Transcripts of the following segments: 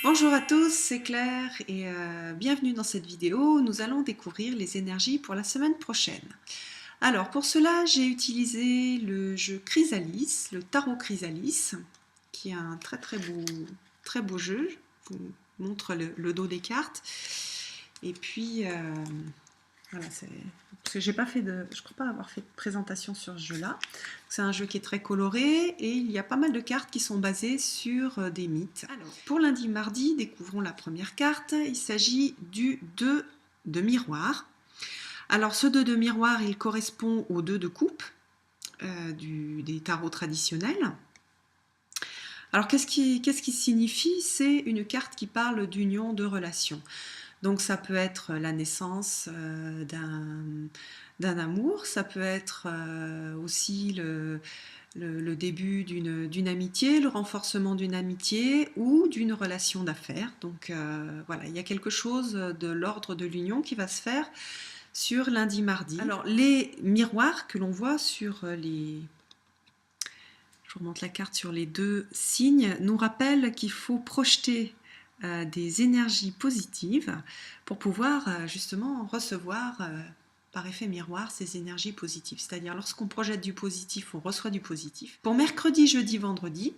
Bonjour à tous, c'est Claire et bienvenue dans cette vidéo où nous allons découvrir les énergies pour la semaine prochaine. Alors pour cela, j'ai utilisé le jeu Chrysalis, le tarot Chrysalis, qui est un très beau jeu. Je vous montre le dos des cartes. Et puis, voilà, parce que j'ai pas fait je crois pas avoir fait de présentation sur ce jeu-là. C'est un jeu qui est très coloré et il y a pas mal de cartes qui sont basées sur des mythes. Alors, pour lundi, mardi, découvrons la première carte. Il s'agit du 2 de miroir. Alors, ce 2 de miroir, il correspond au 2 de coupe des tarots traditionnels. Alors, qu'est-ce qui signifie? C'est une carte qui parle d'union, de relation. Donc ça peut être la naissance d'un amour, ça peut être aussi le début d'une amitié, le renforcement d'une amitié ou d'une relation d'affaires. Donc voilà, il y a quelque chose de l'ordre de l'union qui va se faire sur lundi-mardi. Alors les miroirs que l'on voit sur les... Je remonte la carte sur les deux signes, nous rappellent qu'il faut projeter des énergies positives pour pouvoir justement recevoir par effet miroir ces énergies positives. C'est-à-dire lorsqu'on projette du positif, on reçoit du positif. Pour mercredi, jeudi, vendredi,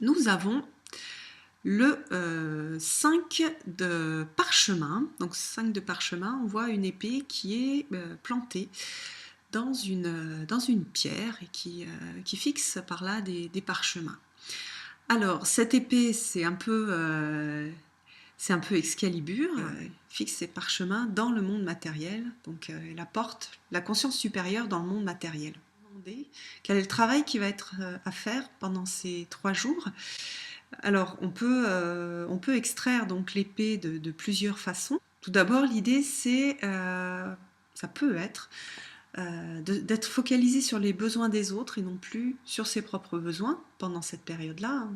nous avons le 5 de parchemin. Donc 5 de parchemin, on voit une épée qui est plantée dans une pierre et qui fixe par là des parchemins. Alors, cette épée, c'est un peu Excalibur, fixe ses parchemins dans le monde matériel, donc elle apporte la conscience supérieure dans le monde matériel. Quel est le travail qui va être à faire pendant ces 3 jours? Alors, on peut extraire donc l'épée de plusieurs façons. Tout d'abord, l'idée, c'est, ça peut être d'être focalisé sur les besoins des autres et non plus sur ses propres besoins pendant cette période-là.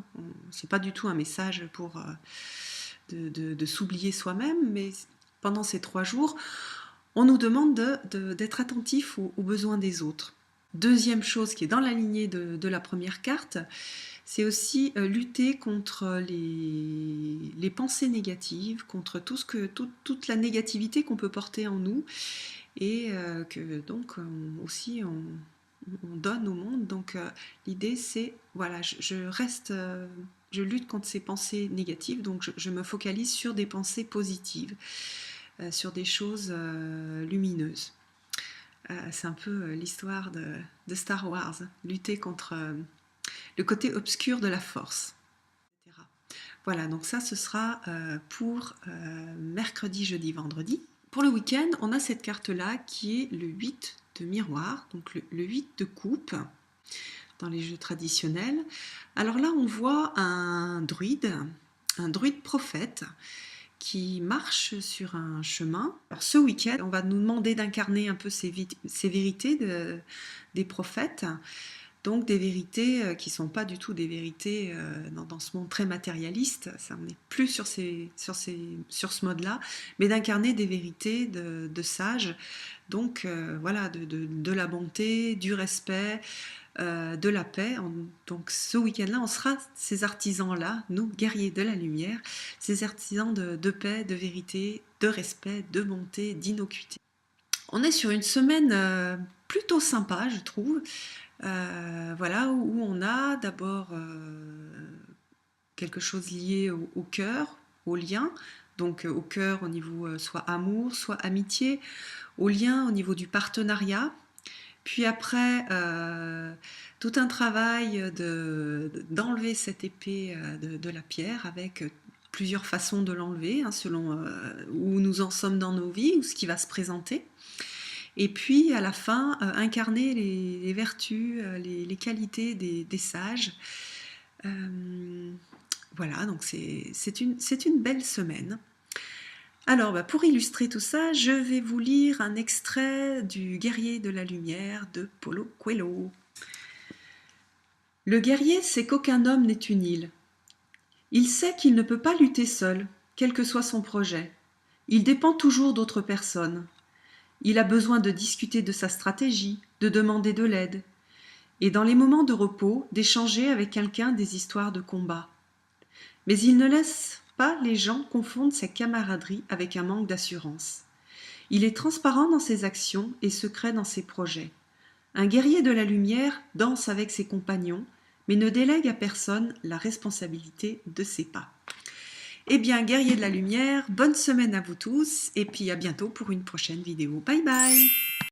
C'est pas du tout un message pour de s'oublier soi-même, mais pendant ces 3 jours, on nous demande d'être attentif aux besoins des autres. Deuxième chose qui est dans la lignée de la première carte, c'est aussi lutter contre les pensées négatives, contre toute la négativité qu'on peut porter en nous et que donc aussi on donne au monde. Donc l'idée c'est, voilà, je lutte contre ces pensées négatives, donc je me focalise sur des pensées positives, sur des choses lumineuses. C'est un peu l'histoire de Star Wars, lutter contre le côté obscur de la force, etc. Voilà, donc ça ce sera pour mercredi, jeudi, vendredi. Pour le week-end, on a cette carte-là qui est le 8 de miroir, donc le 8 de coupe dans les jeux traditionnels. Alors là, on voit un druide prophète qui marche sur un chemin. Alors ce week-end, on va nous demander d'incarner un peu ces vérités des prophètes. Donc des vérités qui ne sont pas du tout des vérités dans ce monde très matérialiste, ça, on n'est plus sur ce mode-là, mais d'incarner des vérités de sages, donc voilà, de la bonté, du respect, de la paix. Donc ce week-end-là, on sera ces artisans-là, nous, guerriers de la lumière, ces artisans de paix, de vérité, de respect, de bonté, d'innocuité. On est sur une semaine plutôt sympa, je trouve. Voilà, où on a d'abord quelque chose lié au cœur, au lien, donc au cœur au niveau soit amour, soit amitié, au lien au niveau du partenariat, puis après tout un travail d'enlever cette épée de la pierre avec plusieurs façons de l'enlever, hein, selon où nous en sommes dans nos vies, ou ce qui va se présenter. Et puis à la fin, incarner les vertus, les qualités des sages. Voilà, donc c'est une belle semaine. Alors, pour illustrer tout ça, je vais vous lire un extrait du Guerrier de la Lumière de Paulo Coelho. Le guerrier sait qu'aucun homme n'est une île. Il sait qu'il ne peut pas lutter seul, quel que soit son projet. Il dépend toujours d'autres personnes. Il a besoin de discuter de sa stratégie, de demander de l'aide, et dans les moments de repos, d'échanger avec quelqu'un des histoires de combat. Mais il ne laisse pas les gens confondre sa camaraderie avec un manque d'assurance. Il est transparent dans ses actions et secret dans ses projets. Un guerrier de la lumière danse avec ses compagnons, mais ne délègue à personne la responsabilité de ses pas. Eh bien, guerriers de la lumière, bonne semaine à vous tous, et puis à bientôt pour une prochaine vidéo. Bye bye!